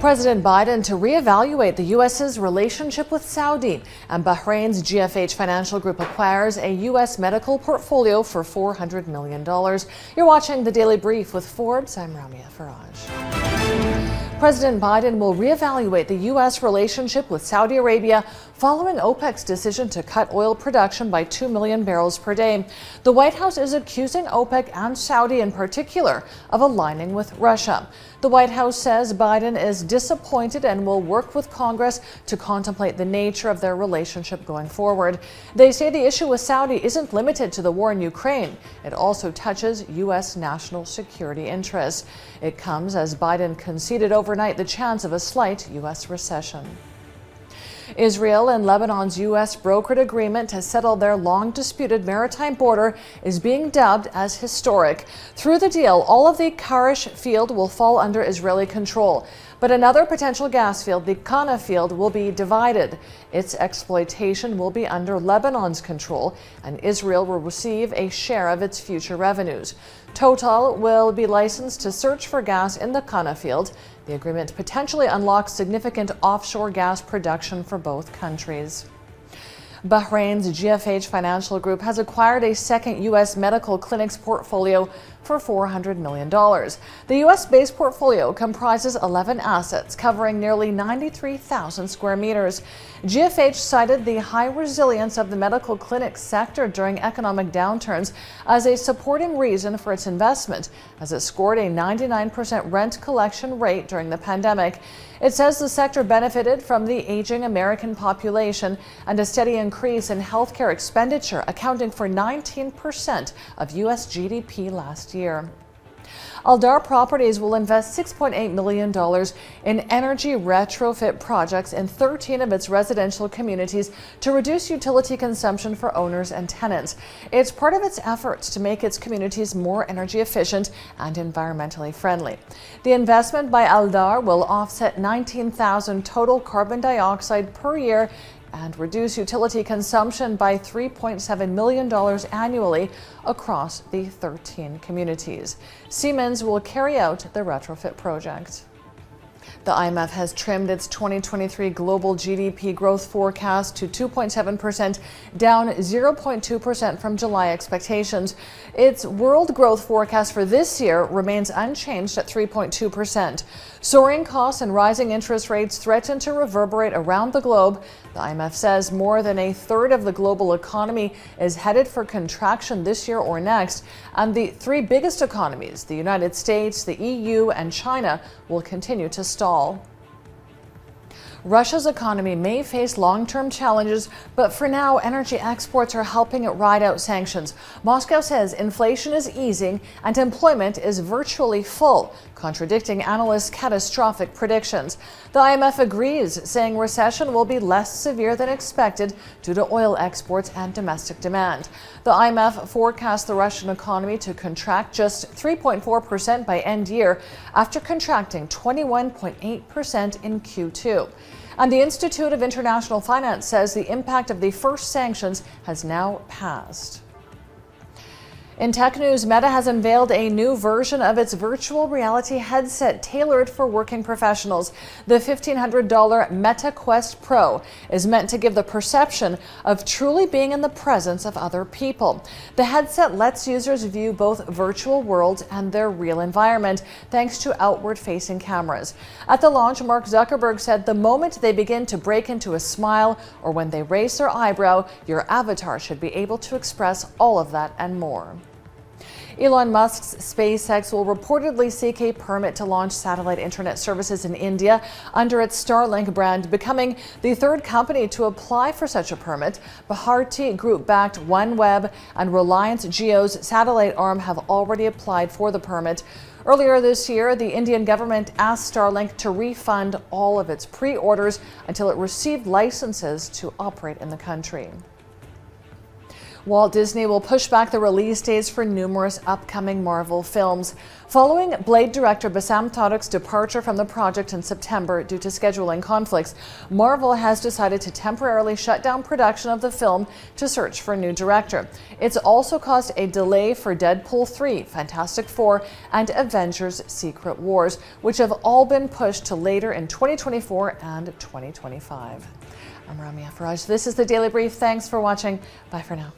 President Biden to reevaluate the U.S.'s relationship with Saudi, and Bahrain's GFH Financial Group acquires a U.S. medical portfolio for $400 million. You're watching the Daily Brief with Forbes. I'm Ramia Faraj. President Biden will reevaluate the U.S. relationship with Saudi Arabia following OPEC's decision to cut oil production by 2 million barrels per day. The White House is accusing OPEC and Saudi in particular of aligning with Russia. The White House says Biden is disappointed and will work with Congress to contemplate the nature of their relationship going forward. They say the issue with Saudi isn't limited to the war in Ukraine. It also touches U.S. national security interests. It comes as Biden conceded overnight the chance of a slight U.S. recession. Israel and Lebanon's U.S. brokered agreement to settle their long-disputed maritime border is being dubbed as historic. Through the deal, all of the Karish field will fall under Israeli control. But another potential gas field, the Kana field, will be divided. Its exploitation will be under Lebanon's control, and Israel will receive a share of its future revenues. Total will be licensed to search for gas in the Kana field. The agreement potentially unlocks significant offshore gas production for both countries. Bahrain's GFH Financial Group has acquired a second U.S. medical clinics portfolio for $400 million. The U.S.-based portfolio comprises 11 assets covering nearly 93,000 square meters. GFH cited the high resilience of the medical clinic sector during economic downturns as a supporting reason for its investment, as it scored a 99% rent collection rate during the pandemic. It says the sector benefited from the aging American population and a steady increase in healthcare expenditure, accounting for 19% of U.S. GDP last year. Aldar Properties will invest $6.8 million in energy retrofit projects in 13 of its residential communities to reduce utility consumption for owners and tenants. It's part of its efforts to make its communities more energy efficient and environmentally friendly. The investment by Aldar will offset 19,000 total carbon dioxide per year and reduce utility consumption by $3.7 million annually across the 13 communities. Siemens will carry out the retrofit project. The IMF has trimmed its 2023 global GDP growth forecast to 2.7%, down 0.2% from July expectations. Its world growth forecast for this year remains unchanged at 3.2%. Soaring costs and rising interest rates threaten to reverberate around the globe. The IMF says more than a third of the global economy is headed for contraction this year or next, and the three biggest economies, the United States, the EU, and China, will continue to stall. Russia's economy may face long-term challenges, but for now, energy exports are helping it ride out sanctions. Moscow says inflation is easing and employment is virtually full, contradicting analysts' catastrophic predictions. The IMF agrees, saying recession will be less severe than expected due to oil exports and domestic demand. The IMF forecasts the Russian economy to contract just 3.4% by end year after contracting 21.8% in Q2. And the Institute of International Finance says the impact of the first sanctions has now passed. In tech news, Meta has unveiled a new version of its virtual reality headset tailored for working professionals. The $1,500 Meta Quest Pro is meant to give the perception of truly being in the presence of other people. The headset lets users view both virtual worlds and their real environment, thanks to outward-facing cameras. At the launch, Mark Zuckerberg said the moment they begin to break into a smile or when they raise their eyebrow, your avatar should be able to express all of that and more. Elon Musk's SpaceX will reportedly seek a permit to launch satellite internet services in India under its Starlink brand, becoming the third company to apply for such a permit. Bharti Group-backed OneWeb and Reliance Jio's satellite arm have already applied for the permit. Earlier this year, the Indian government asked Starlink to refund all of its pre-orders until it received licenses to operate in the country. Walt Disney will push back the release dates for numerous upcoming Marvel films. Following Blade director Bassam Tariq's departure from the project in September due to scheduling conflicts, Marvel has decided to temporarily shut down production of the film to search for a new director. It's also caused a delay for Deadpool 3, Fantastic Four, and Avengers Secret Wars, which have all been pushed to later in 2024 and 2025. I'm Ramya Faraj. This is the Daily Brief. Thanks for watching. Bye for now.